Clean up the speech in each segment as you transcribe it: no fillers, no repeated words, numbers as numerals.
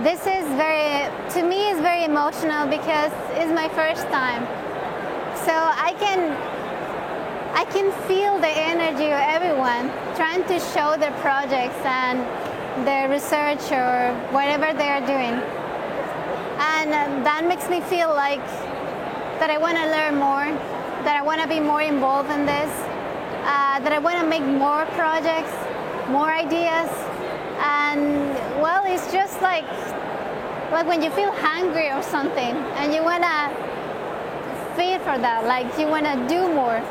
This is to me, is very emotional because it's my first time. So I can feel the energy of everyone trying to show their projects and their research or whatever they are doing. And that makes me feel like that I want to learn more, that I want to be more involved in this, that I want to make more projects, more ideas. And well, it's just like when you feel hungry or something and you want to feed for that, like you want to do more.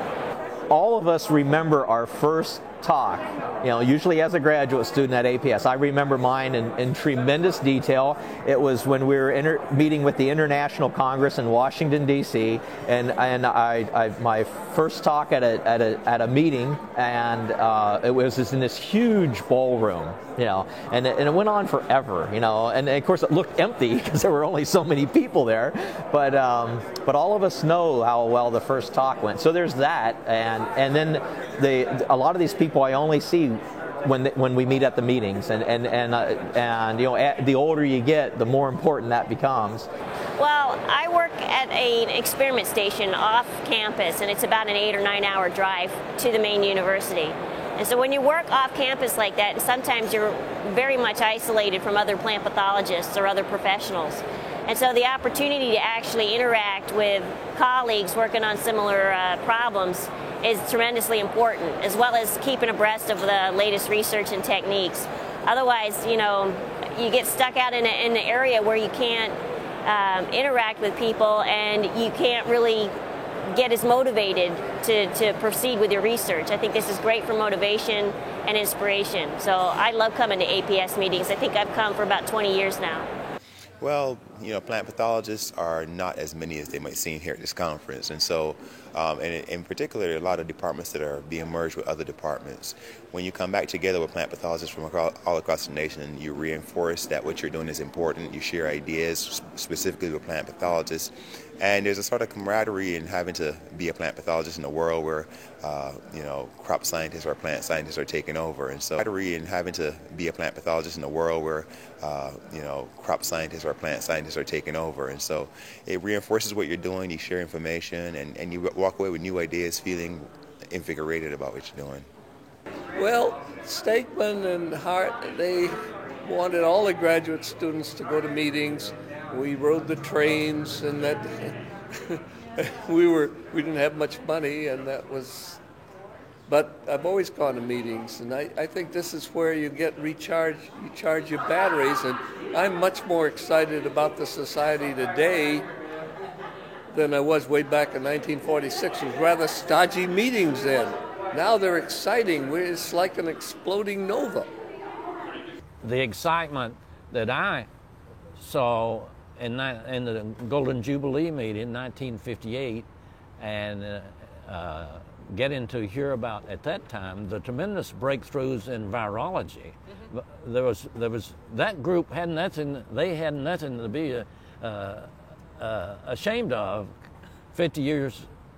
All of us remember our first talk, usually as a graduate student at APS. I remember mine in tremendous detail. It was when we were meeting with the International Congress in Washington, D.C., and I my first talk at a meeting, and it was in this huge ballroom, and it went on forever, and of course it looked empty because there were only so many people there, but all of us know how well the first talk went. So there's that, and then a lot of these people I only see when we meet at the meetings, and the older you get, the more important that becomes. Well, I work at an experiment station off campus, and it's about an 8 or 9 hour drive to the main university. And so when you work off campus like that, sometimes you're very much isolated from other plant pathologists or other professionals. And so the opportunity to actually interact with colleagues working on similar problems is tremendously important, as well as keeping abreast of the latest research and techniques. Otherwise, you get stuck out in an area where you can't interact with people, and you can't really get as motivated to proceed with your research. I think this is great for motivation and inspiration. So I love coming to APS meetings. I think I've come for about 20 years now. Well, plant pathologists are not as many as they might seem here at this conference. And so, and in particular, there are a lot of departments that are being merged with other departments. When you come back together with plant pathologists from all across the nation, you reinforce that what you're doing is important. You share ideas specifically with plant pathologists. And there's a sort of camaraderie in having to be a plant pathologist in a world where, crop scientists or plant scientists are taking over. And so, camaraderie in having to be a plant pathologist in a world where, crop scientists or plant scientists are taking over. And so it reinforces what you're doing. You share information, and you walk away with new ideas, feeling invigorated about what you're doing. Well, Stakman and Hart, they wanted all the graduate students to go to meetings. We rode the trains, and that we didn't have much money, and that was. But I've always gone to meetings, and I think this is where you get recharged. You charge your batteries, and I'm much more excited about the society today than I was way back in 1946. It was rather stodgy meetings then. Now they're exciting. It's like an exploding nova. The excitement that I saw in the Golden Jubilee meeting in 1958, and getting to hear about at that time the tremendous breakthroughs in virology. Mm-hmm. There was that group had nothing. They had nothing to be ashamed of.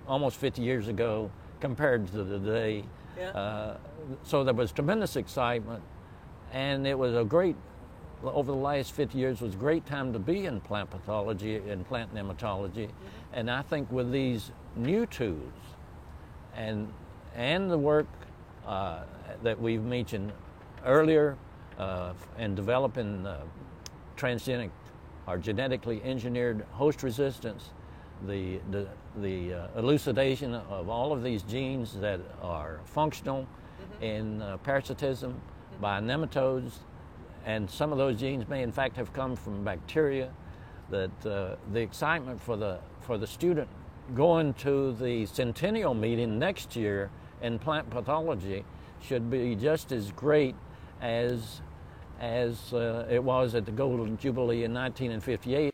Almost 50 years ago, compared to today. Yeah. So there was tremendous excitement, and it was over the last 50 years, was a great time to be in plant pathology and plant nematology. Mm-hmm. And I think with these new tools and the work that we've mentioned earlier in developing transgenic or genetically engineered host resistance, the elucidation of all of these genes that are functional in parasitism by nematodes, and some of those genes may in fact have come from bacteria, that the excitement for the student going to the centennial meeting next year in plant pathology should be just as great as it was at the Golden Jubilee in 1958.